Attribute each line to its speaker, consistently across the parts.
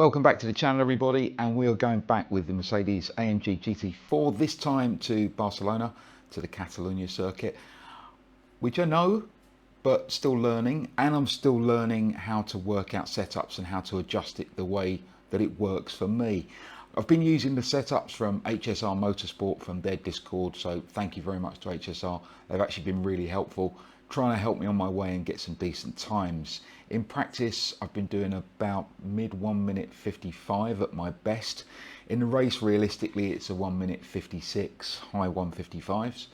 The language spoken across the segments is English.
Speaker 1: Welcome back to the channel, everybody, and we are going back with the Mercedes AMG GT4, this time to Barcelona, to the Catalunya circuit, which I know, but still learning, and I'm still learning how to work out setups and how to adjust it the way that it works for me. I've been using the setups from HSR Motorsport from their Discord, so thank you very much to HSR. They've actually been really helpful, trying to help me on my way and get some decent times. In practice, I've been doing about mid 1 minute 55 at my best. In the race, realistically, it's a 1 minute 56, high 155s,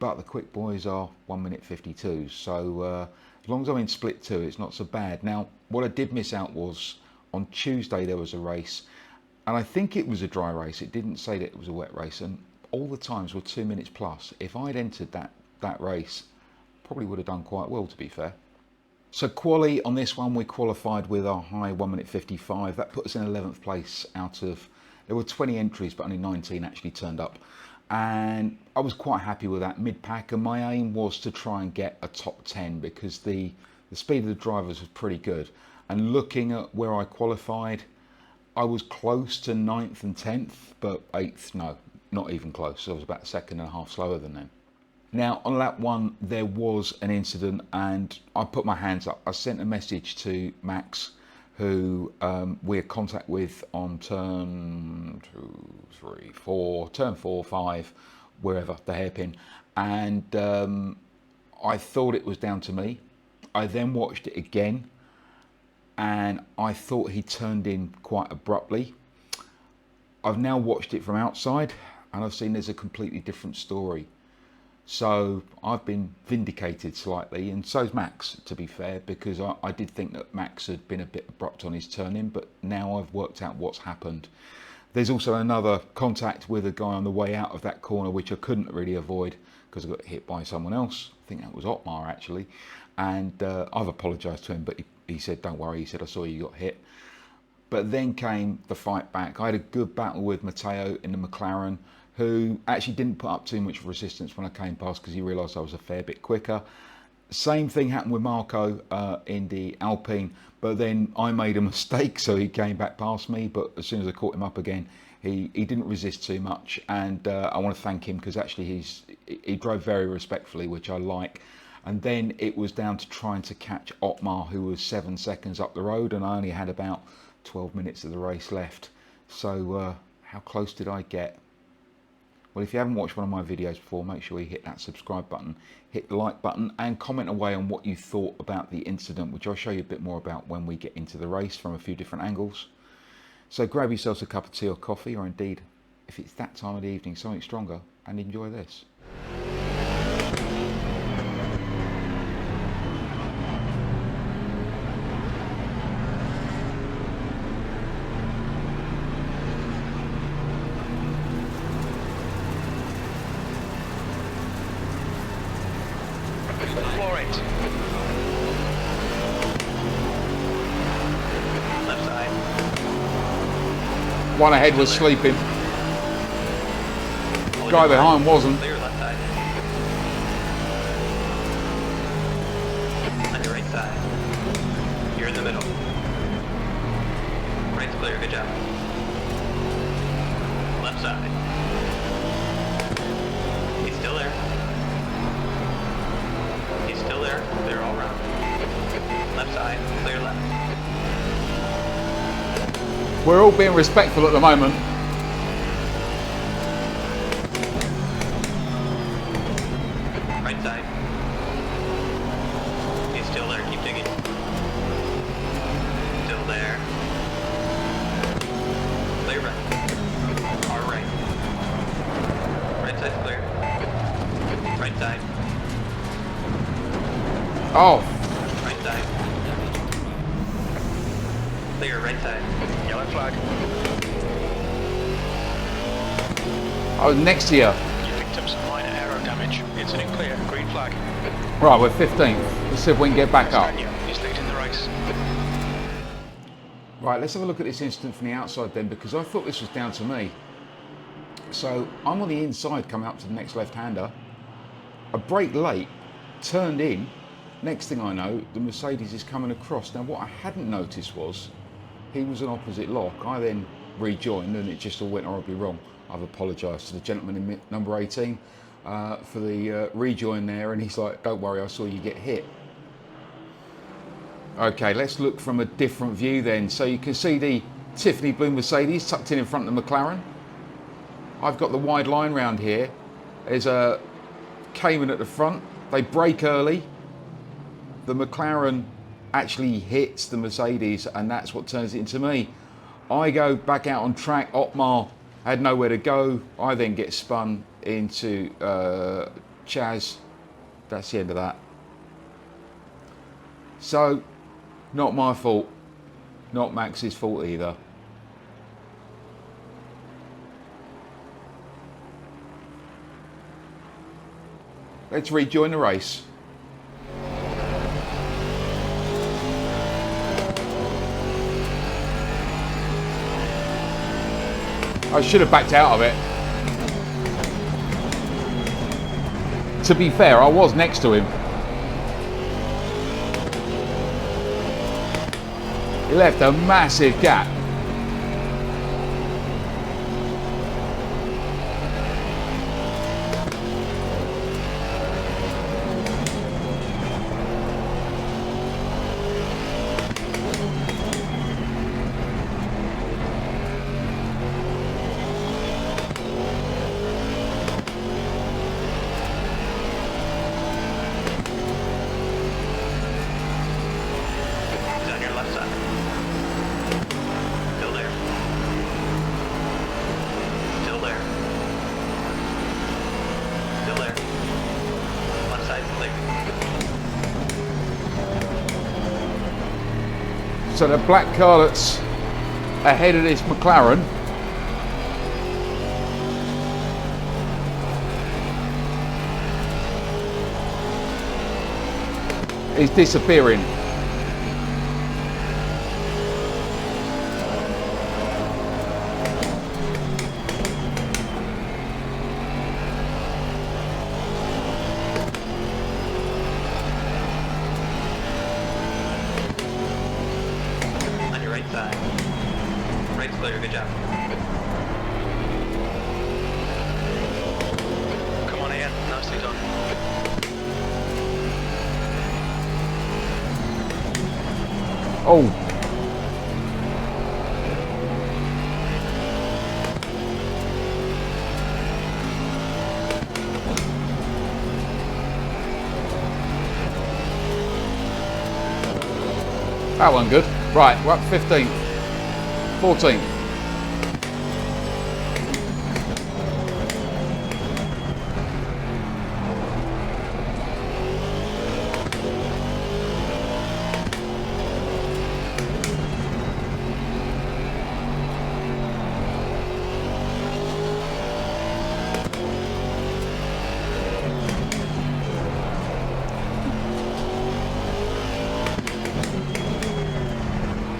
Speaker 1: but the quick boys are 1 minute 52. So as long as I'm in split two, it's not so bad. Now, what I did miss out was on Tuesday there was a race, and I think it was a dry race. It didn't say that it was a wet race, and all the times were 2 minutes plus. If I'd entered that race, probably would have done quite well, to be fair. So quali on this one, we qualified with our high 1 minute 55. That put us in 11th place out of, there were 20 entries, but only 19 actually turned up. And I was quite happy with that mid-pack, and my aim was to try and get a top 10 because the speed of the drivers was pretty good. And looking at where I qualified, I was close to 9th and 10th, but 8th, no, not even close. I was about a second and a half slower than them. Now, on lap one, there was an incident, and I put my hands up. I sent a message to Max, who we're in contact with on turn 4, 5, wherever, the hairpin. And I thought it was down to me. I then watched it again, and I thought he turned in quite abruptly. I've now watched it from outside, and I've seen there's a completely different story. So I've been vindicated slightly, and so's Max, to be fair, because I did think that Max had been a bit abrupt on his turn-in, but now I've worked out what's happened. There's also another contact with a guy on the way out of that corner, which I couldn't really avoid because I got hit by someone else. I think that was Otmar, actually. And I've apologised to him, but he said, don't worry, he said, I saw you got hit. But then came the fight back. I had a good battle with Matteo in the Mclaren, who actually didn't put up too much resistance when I came past because he realised I was a fair bit quicker. Same thing happened with Marco in the Alpine, but then I made a mistake, so he came back past me, but as soon as I caught him up again, he didn't resist too much, and I want to thank him because actually he drove very respectfully, which I like. And then it was down to trying to catch Otmar, who was 7 seconds up the road, and I only had about 12 minutes of the race left. So how close did I get? Well, if you haven't watched one of my videos before, make sure you hit that subscribe button, hit the like button, and comment away on what you thought about the incident, which I'll show you a bit more about when we get into the race from a few different angles. So grab yourselves a cup of tea or coffee, or indeed, if it's that time of the evening, something stronger, and enjoy this.
Speaker 2: Left side.
Speaker 1: One ahead was sleeping. Guy behind wasn't.
Speaker 2: Clear left side. On your right side. You're in the middle. Right's clear, good job. Left side. He's still there. He's still there. They're all around. Left side, clear left.
Speaker 1: We're all being respectful at the moment.
Speaker 2: Right side. He's still there, keep digging. Still there. Clear right. Our right. Right side's clear. Right side.
Speaker 1: Oh,
Speaker 2: Right side. Clear, right side. Yellow flag.
Speaker 1: I was next to you.
Speaker 3: You picked up some minor aero damage. Incident clear. Green flag.
Speaker 1: Right, we're 15th. Let's see if we can get back up.
Speaker 3: He's leading the race.
Speaker 1: Right, let's have a look at this incident from the outside then, because I thought this was down to me. So I'm on the inside coming up to the next left-hander. I brake late, turned in. Next thing I know, the Mercedes is coming across. Now, what I hadn't noticed was he was an opposite lock. I then rejoined and it just all went horribly wrong. I've apologised to the gentleman in number 18 for the rejoin there, and he's like, don't worry, I saw you get hit. Okay, let's look from a different view then. So you can see the Tiffany blue Mercedes tucked in front of the McLaren. I've got the wide line round here. There's a Cayman at the front. They brake early. The McLaren actually hits the Mercedes, and that's what turns it into me. I go back out on track. Otmar had nowhere to go. I then get spun into Chaz. That's the end of that. So, not my fault. Not Max's fault either. Let's rejoin the race. I should have backed out of it. To be fair, I was next to him. He left a massive gap. So the black car that's ahead of this McLaren is disappearing.
Speaker 2: Good job.
Speaker 3: Come on, Ian. Nicely done.
Speaker 1: Oh. That one good. Right, we're up 15th. 14th.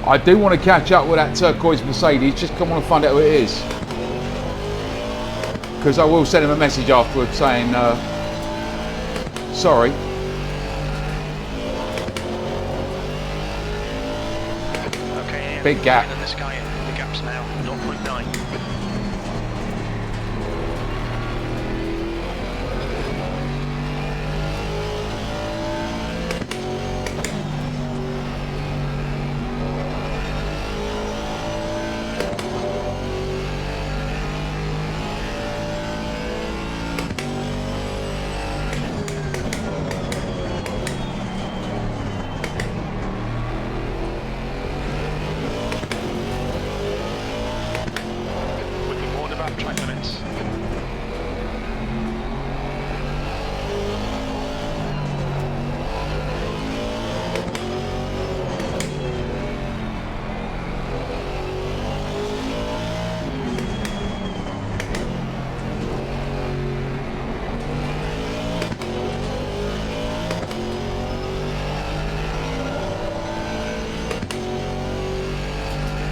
Speaker 1: I do want to catch up with that turquoise Mercedes, just come on and find out who it is. Because I will send him a message afterwards saying, sorry.
Speaker 3: Okay, Ian.
Speaker 1: Big gap.
Speaker 3: And this guy, the gap's now 0.9. Track limits.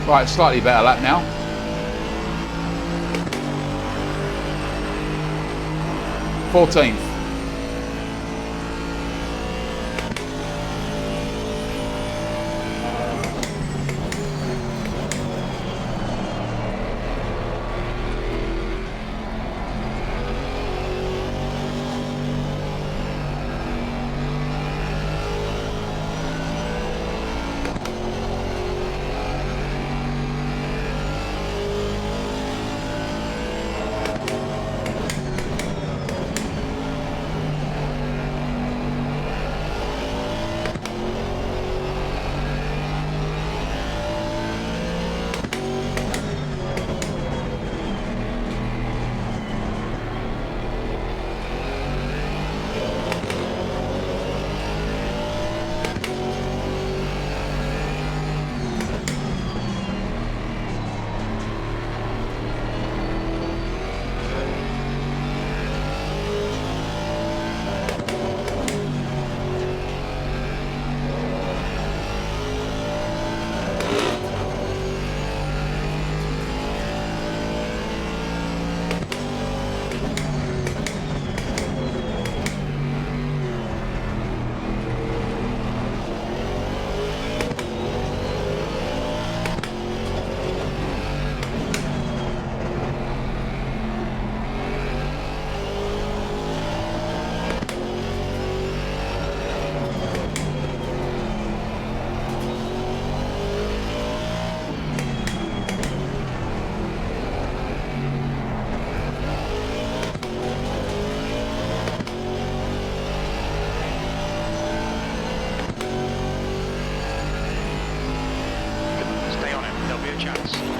Speaker 1: Right, slightly better lap now. Fourteenth.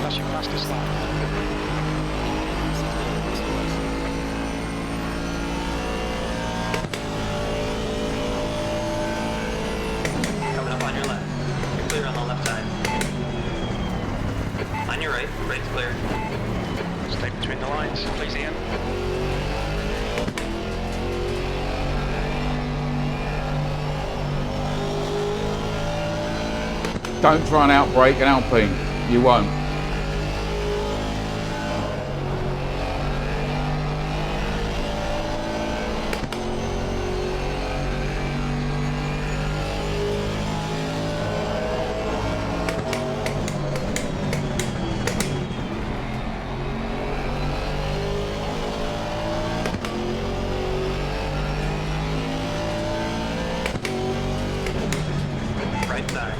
Speaker 3: That's your fastest lap.
Speaker 2: Coming up on your left. You're clear on the left side. On your right. Right's clear.
Speaker 3: Stay between the lines, please, Ian.
Speaker 1: Don't try and outbrake an Alpine. You won't.
Speaker 2: Right side.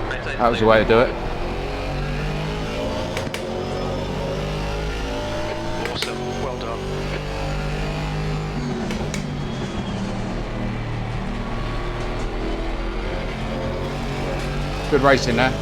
Speaker 2: Right side.
Speaker 1: That was the way to do it.
Speaker 3: Awesome, well done.
Speaker 1: Good racing there.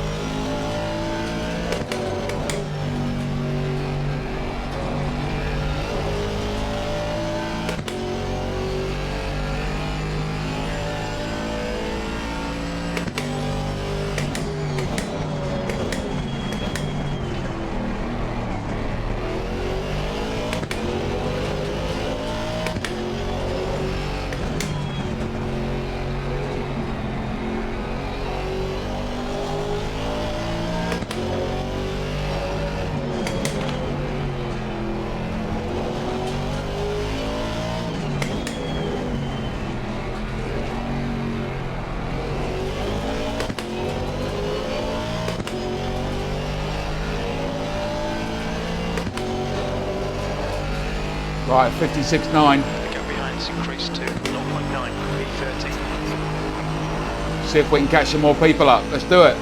Speaker 1: Right, 56.9.
Speaker 3: The gap behind's increased to 0.9 P30.
Speaker 1: See if we can catch some more people up. Let's do it.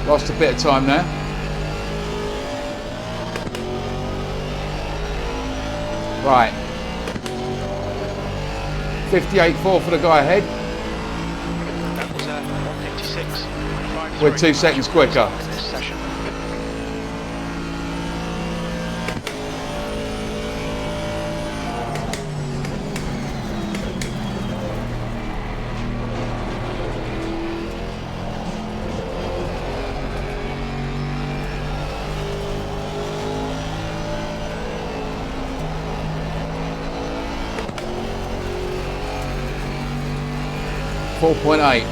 Speaker 1: Lost a bit of time there. Right. 58.4 for the guy ahead.
Speaker 3: That was 156.53.
Speaker 1: We're 2 seconds quicker.
Speaker 3: In this session.
Speaker 1: .8.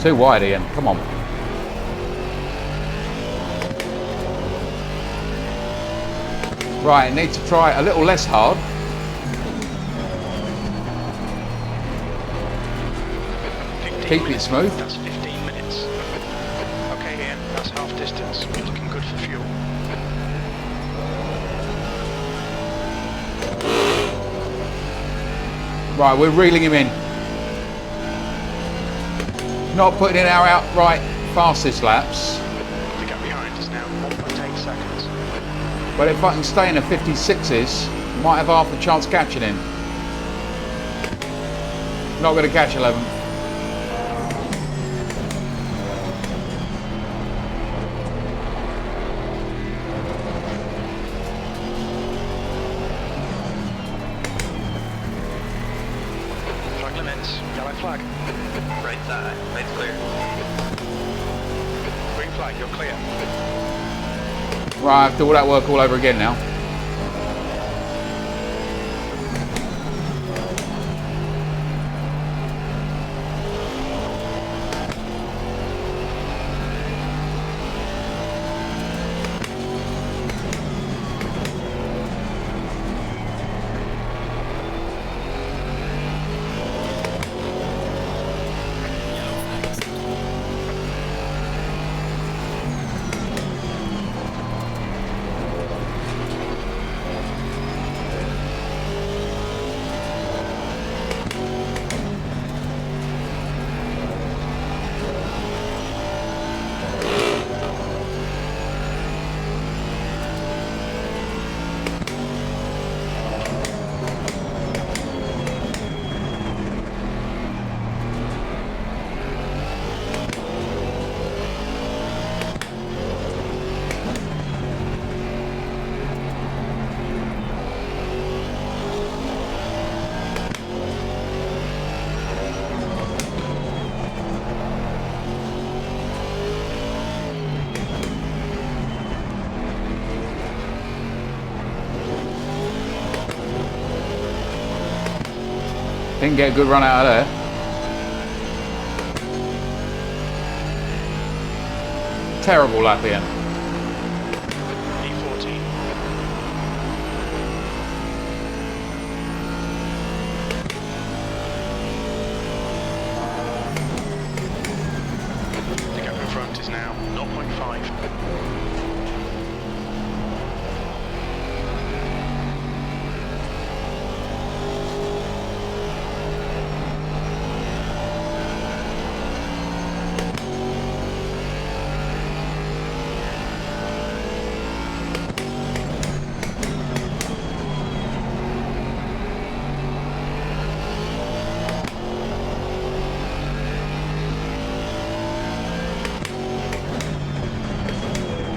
Speaker 1: Too wide, Ian. Come on. Right, need to try a little less hard. Keep it smooth.
Speaker 3: That's 15 minutes. Okay, Ian, that's half distance. You're looking good for fuel.
Speaker 1: Right, we're reeling him in. Not putting in our outright fastest laps.
Speaker 3: The gap behind is now 1.8 seconds.
Speaker 1: But if I can stay in the 56s, might have half the chance of catching him. Not going to catch 11th.
Speaker 3: Flag limits, yellow flag.
Speaker 2: Right side. Right's clear.
Speaker 3: Green flag, you're clear.
Speaker 1: Right, I have to do all that work all over again now. Didn't get a good run out of there. Terrible lap Ian.
Speaker 3: E14. The gap in front is now 0.5.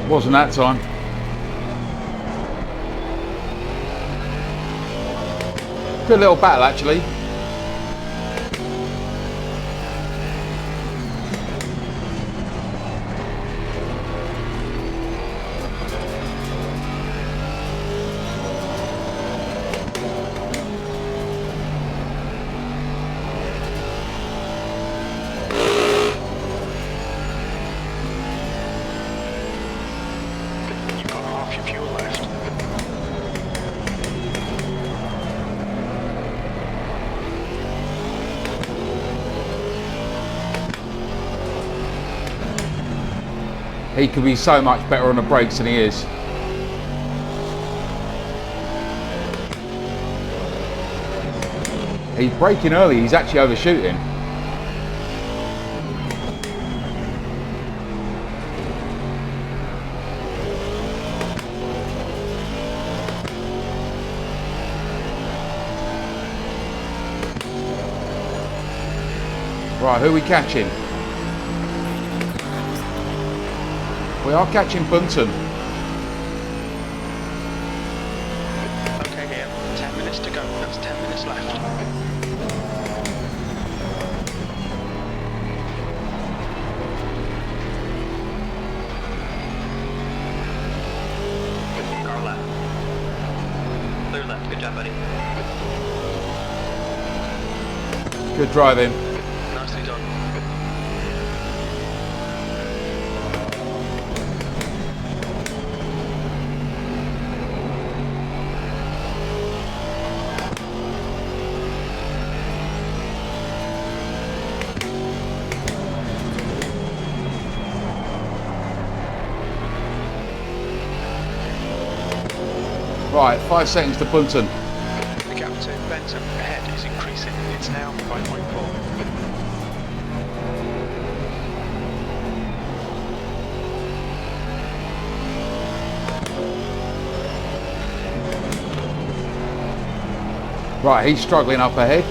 Speaker 1: Wasn't that time. Good little battle actually.
Speaker 3: You've got half your fuel left.
Speaker 1: He could be so much better on the brakes than he is. He's braking early, he's actually overshooting. Right, who are we catching? We are catching Bunton.
Speaker 3: Okay, Ian. 10 minutes to go. That's 10 minutes left.
Speaker 2: Car left. Clear left. Good job, buddy.
Speaker 1: Good driving.
Speaker 3: Nicely done.
Speaker 1: Right, 5 seconds to Bunton.
Speaker 3: The gap to Benton ahead is increasing. It's now 5.4.
Speaker 1: Right, he's struggling up ahead.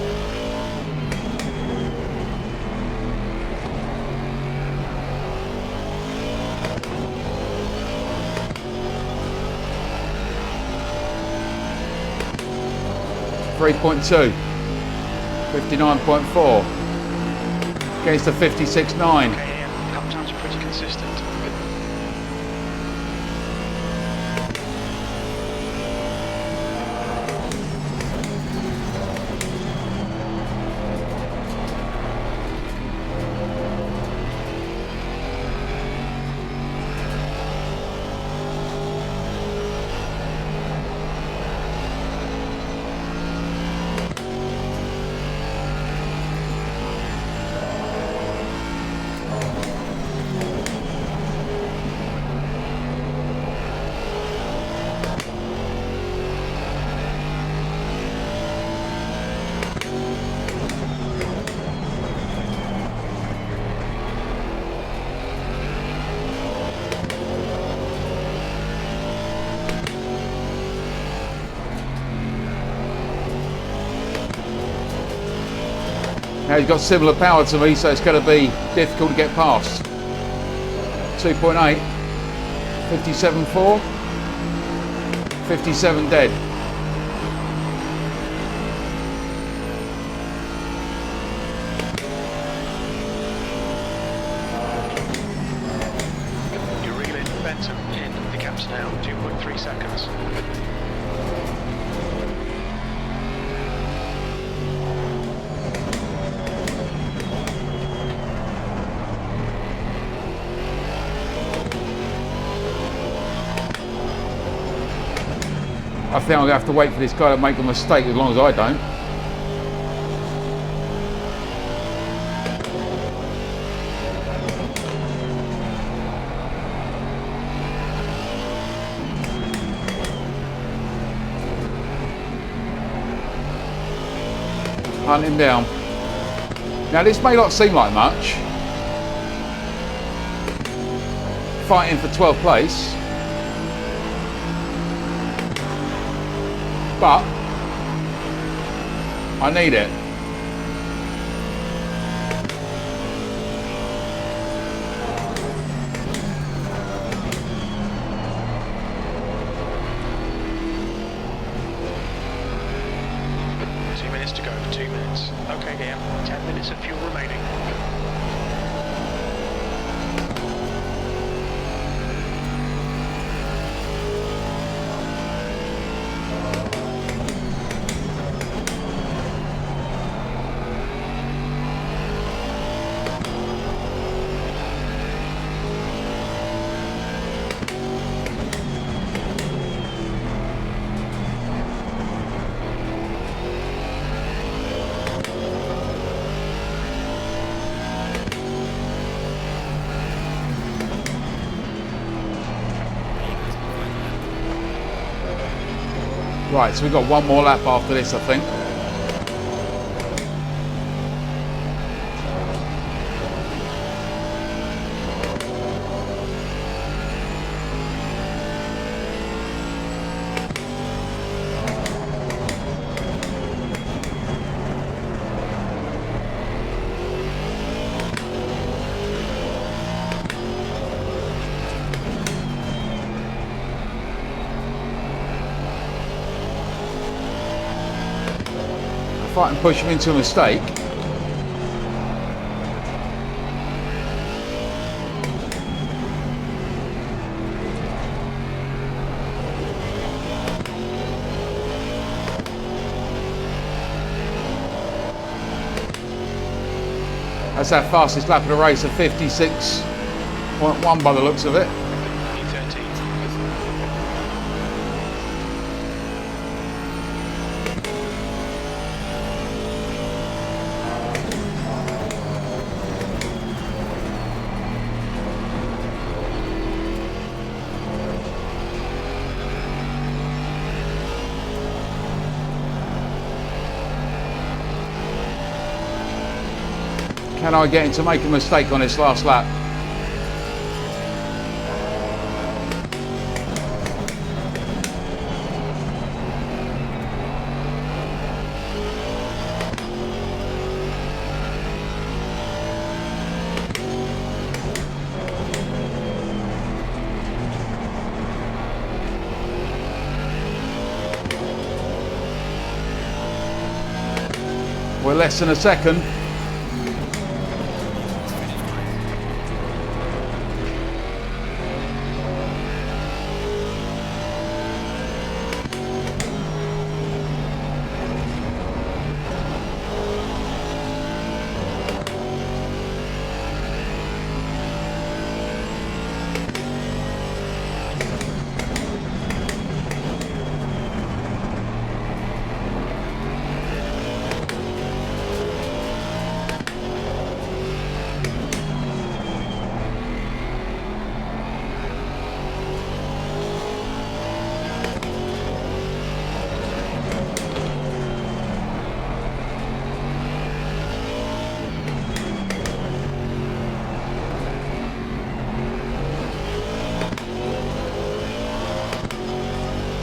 Speaker 1: .2, 59.4 against the 56.9.
Speaker 3: Okay, Ian. Lap times are pretty consistent.
Speaker 1: Now he's got similar power to me, so it's going to be difficult to get past. 2.8, 57.4, 57 dead.
Speaker 3: You're reeling Benton in. The gap's now 2.3 seconds.
Speaker 1: I think I'm going to have to wait for this guy to make a mistake as long as I don't. Hunt him down. Now this may not seem like much. Fighting for 12th place. But I need it.
Speaker 3: To go for 2 minutes. Okay, Ian. 10 minutes of fuel remaining.
Speaker 1: Right, so we've got one more lap after this, I think. If I can push him into a mistake. That's our fastest lap of the race, a 56.1 by the looks of it. Can I get him to make a mistake on this last lap? We're less than a second.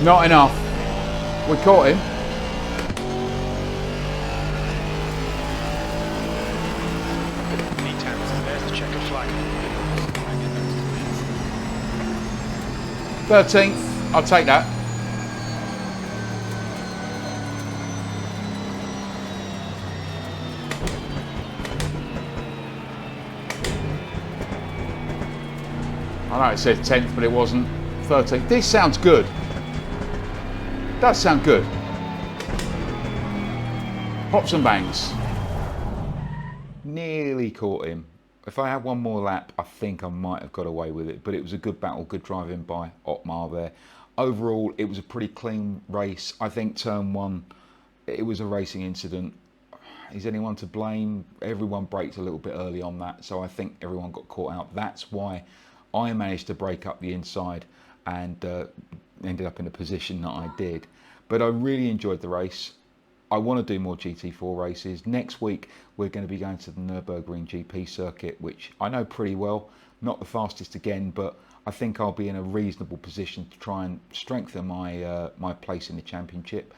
Speaker 1: Not enough. We caught him.
Speaker 3: There's the checkered flag.
Speaker 1: 13th. I'll take that. I know it said 10th, but it wasn't. 13th. This sounds good. Does sound good. Pops and bangs. Nearly caught him. If I had one more lap, I think I might have got away with it. But it was a good battle, good driving by Otmar there. Overall, it was a pretty clean race. I think turn one, it was a racing incident. Is anyone to blame? Everyone braked a little bit early on that, so I think everyone got caught out. That's why I managed to break up the inside and ended up in the position that I did. But I really enjoyed the race. I want to do more GT4 races. Next week, we're going to be going to the Nürburgring GP circuit, which I know pretty well. Not the fastest again, but I think I'll be in a reasonable position to try and strengthen my my place in the championship.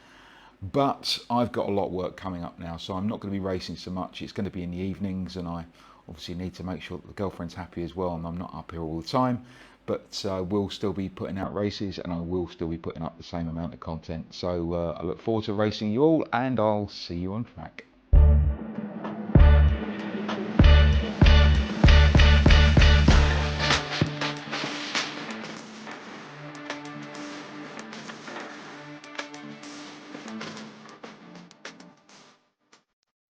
Speaker 1: But I've got a lot of work coming up now, so I'm not going to be racing so much. It's going to be in the evenings, and I obviously need to make sure that the girlfriend's happy as well, and I'm not up here all the time. But we'll still be putting out races, and I will still be putting up the same amount of content. So I look forward to racing you all, and I'll see you on track.